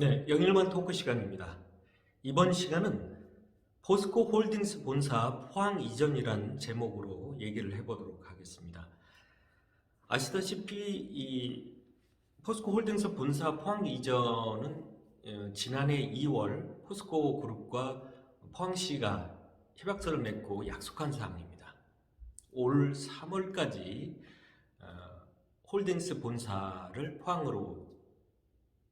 네, 영일만 토크 시간입니다. 이번 시간은 포스코 홀딩스 본사 포항 이전이라는 제목으로 얘기를 해보도록 하겠습니다. 아시다시피 이 포스코 홀딩스 본사 포항 이전은 지난해 2월 포스코 그룹과 포항시가 협약서를 맺고 약속한 사항입니다. 올 3월까지 홀딩스 본사를 포항으로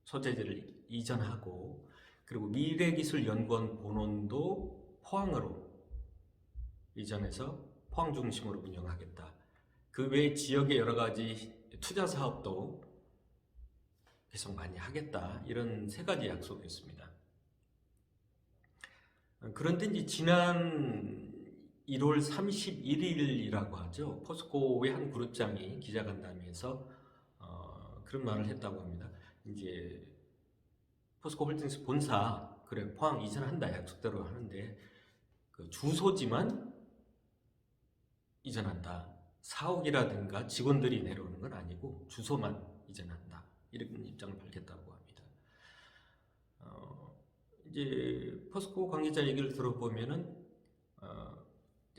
소재지를 이전하고, 그리고 미래기술연구원 본원도 포항으로 이전해서 포항 중심으로 운영하겠다. 그 외 지역의 여러 가지 투자 사업도 계속 많이 하겠다. 이런 세 가지 약속이었습니다. 그런데 이제 지난 1월 31일이라고 하죠. 포스코의 한 그룹장이 기자간담회에서 그런 말을 했다고 합니다. 이제 포스코 홀딩스 본사 그래 포항 이전한다 약속대로 하는데 그 주소지만 이전한다. 사옥이라든가 직원들이 내려오는 건 아니고 주소만 이전한다. 이런 입장을 밝혔다고 합니다. 이제 포스코 관계자 얘기를 들어보면은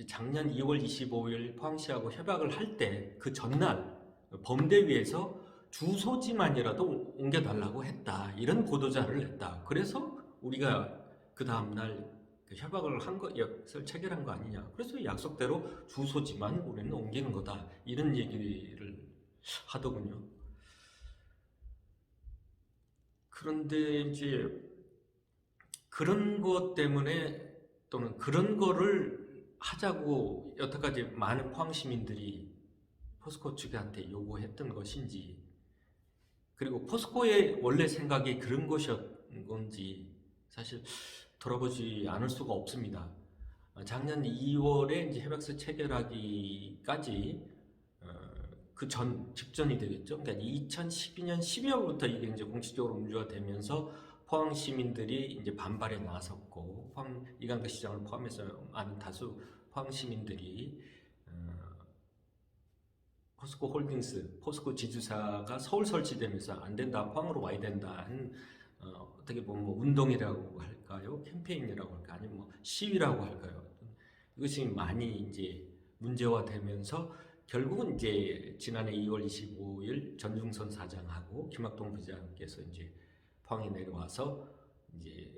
작년 2월 25일 포항시하고 협약을 할 때 그 전날 범대위에서 주소지만이라도 옮겨달라고 했다. 이런 보도자를 냈다. 그래서 우리가 그 다음날 협약을 한 것을 체결한 거 아니냐. 그래서 약속대로 주소지만 우리는 옮기는 거다. 이런 얘기를 하더군요. 그런데 이제 그런 것 때문에 또는 그런 거를 하자고 여태까지 많은 포항 시민들이 포스코 측한테 요구했던 것인지, 그리고 포스코의 원래 생각이 그런 것이었던 건지 사실 돌아보지 않을 수가 없습니다. 작년 2월에 이제 협약서 체결하기까지 그 직전이 되겠죠. 그러니까 2012년 12월부터 이게 이제 공식적으로 운주화되면서 포항 시민들이 이제 반발에 나섰고, 포항 이강대 시장을 포함해서 많은 다수 포항 시민들이 포스코 홀딩스, 포스코 지주사가 서울 설치되면서 안 된다, 포항으로 와야 된다 하는 어떻게 보면 뭐 운동이라고 할까요? 캠페인이라고 할까요? 아니면 뭐 시위라고 할까요? 이것이 많이 이제 문제화되면서 결국은 이제 지난해 2월 25일 전중선 사장하고 김학동 부장께서 이제 포항에 내려와서 이제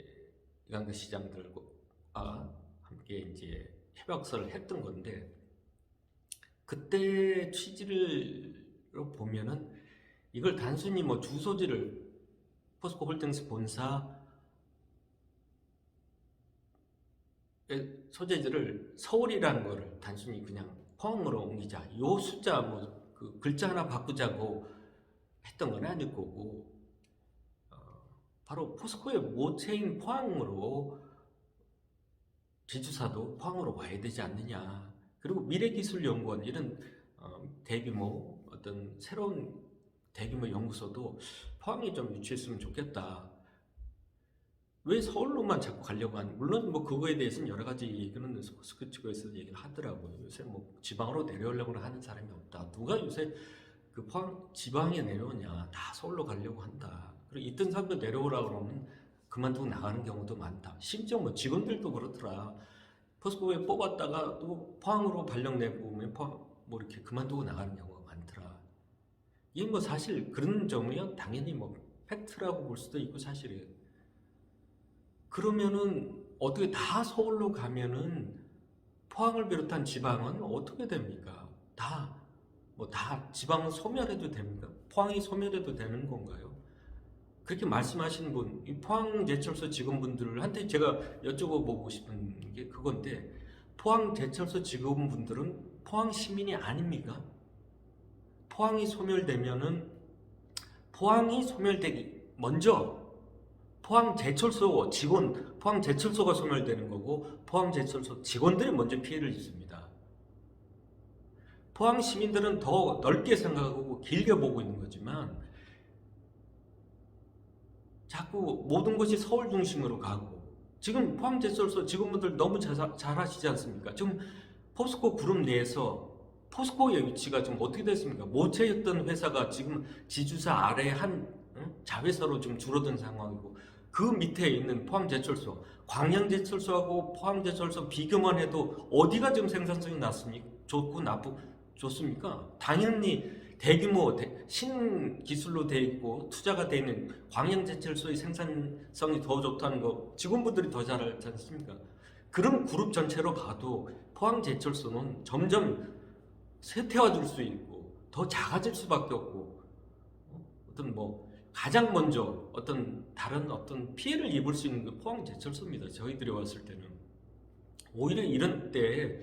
이강대 시장들과 함께 이제 협약서를 했던 건데, 그때 취지를 보면은 이걸 단순히 뭐 주소지를 포스코 홀딩스 본사의 소재지를 서울이라는 거를 단순히 그냥 포항으로 옮기자, 요 숫자 뭐 그 글자 하나 바꾸자고 했던 건 아닐 거고, 바로 포스코의 모체인 포항으로 지주사도 포항으로 와야 되지 않느냐. 그리고 미래기술연구원 이런 대규모 어떤 새로운 대규모 연구소도 포항에 좀 유치했으면 좋겠다. 왜 서울로만 자꾸 가려고 하는? 물론 뭐 그거에 대해서는 여러 가지 얘기는 포스코 측에서 얘기를 하더라고요. 요새 뭐 지방으로 내려오려고 하는 사람이 없다. 누가 요새 그 포항 지방에 내려오냐? 다 서울로 가려고 한다. 그리고 있던 사람도 내려오라 그러면 그만두고 나가는 경우도 많다. 심지어 뭐 직원들도 그렇더라. 포스코에 뽑았다가 또 포항으로 발령내고 포항 뭐 이렇게 그만두고 나가는 경우가 많더라. 이게 뭐 사실 그런 점이야 당연히 뭐 팩트라고 볼 수도 있고 사실이에요. 그러면은 어떻게 다 서울로 가면은 포항을 비롯한 지방은 어떻게 됩니까? 다 지방은 소멸해도 됩니까? 포항이 소멸해도 되는 건가요? 그렇게 말씀하시는 분, 이 포항제철소 직원분들한테 제가 여쭤보고 싶은 게 그건데, 포항제철소 직원분들은 포항 시민이 아닙니까? 포항이 소멸되면은 포항이 소멸되기 먼저 포항제철소 직원, 포항제철소가 소멸되는 거고 포항제철소 직원들이 먼저 피해를 입습니다. 포항 시민들은 더 넓게 생각하고 길게 보고 있는 거지만 자꾸 모든 것이 서울 중심으로 가고, 지금 포항제철소 직원분들 너무 잘하시지 않습니까? 지금 포스코 그룹 내에서 포스코의 위치가 지금 어떻게 됐습니까? 모체였던 회사가 지금 지주사 아래 한 자회사로 지금 줄어든 상황이고 그 밑에 있는 포항제철소, 광양제철소하고 포항제철소 비교만 해도 어디가 지금 생산성이 낮습니까? 좋고 좋습니까? 당연히 대규모 신기술로 돼 있고 투자가 돼 있는 광양제철소의 생산성이 더 좋다는 거 직원분들이 더 잘 알지 않습니까? 그런 그룹 전체로 봐도 포항제철소는 점점 쇠퇴화될 수 있고 더 작아질 수밖에 없고 어떤 가장 먼저 다른 피해를 입을 수 있는 게 포항제철소입니다. 저희들이 왔을 때는 오히려 이런 때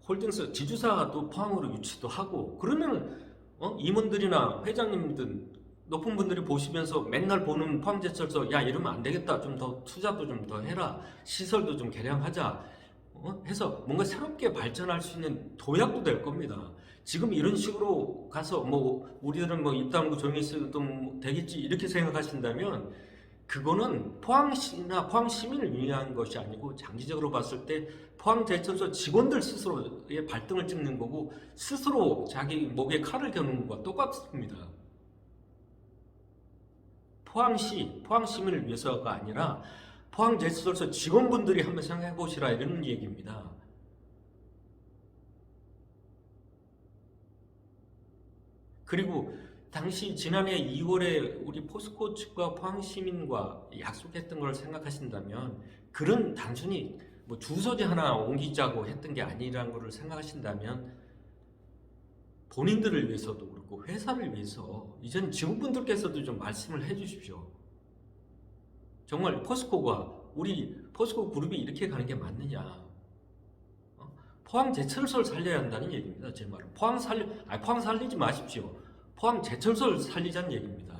홀딩스 지주사도 포항으로 유치도 하고 그러면 임원들이나 회장님들 높은 분들이 보시면서 맨날 보는 포항제철소 야 이러면 안 되겠다 좀 더 투자도 좀 더 해라 시설도 좀 개량하자 해서 뭔가 새롭게 발전할 수 있는 도약도 될 겁니다. 지금 이런 식으로 가서 우리들은 입 다물고 조용히 있어도 되겠지 이렇게 생각하신다면 그거는 포항시나 포항 시민을 위한 것이 아니고 장기적으로 봤을 때 포항제철소 직원들 스스로의 발등을 찍는 거고 스스로 자기 목에 칼을 겨누는 것과 똑같습니다. 포항시, 포항 시민을 위해서가 아니라 포항제철소 직원분들이 한번 생각해 보시라 이런 얘기입니다. 그리고 당시 지난해 2월에 우리 포스코 측과 포항 시민과 약속했던 걸 생각하신다면 그런 단순히 주소지 하나 옮기자고 했던 게 아니라는 걸 생각하신다면 본인들을 위해서도 그렇고 회사를 위해서 이제는 직원분들께서도 좀 말씀을 해 주십시오. 정말 포스코가 우리 포스코 그룹이 이렇게 가는 게 맞느냐? 포항제철소를 살려야 한다는 얘기입니다. 제 말은 포항 살리지 마십시오. 포항제철소를 살리자는 얘기입니다.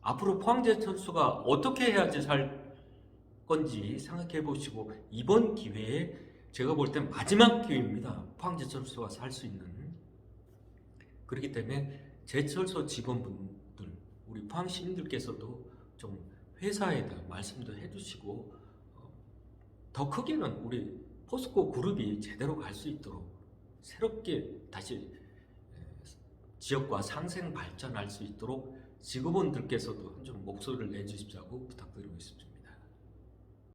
앞으로 포항제철소가 어떻게 해야지 살 건지 생각해 보시고 이번 기회에 제가 볼 땐 마지막 기회입니다. 포항제철소가 살 수 있는. 그렇기 때문에 제철소 직원분들, 우리 포항 시민들께서도 좀 회사에다 말씀도 해주시고 더 크게는 우리 포스코 그룹이 제대로 갈 수 있도록 새롭게 다시 지역과 상생 발전할 수 있도록 직원분들께서도 좀 목소리를 내주십사고 부탁드리고 있습니다.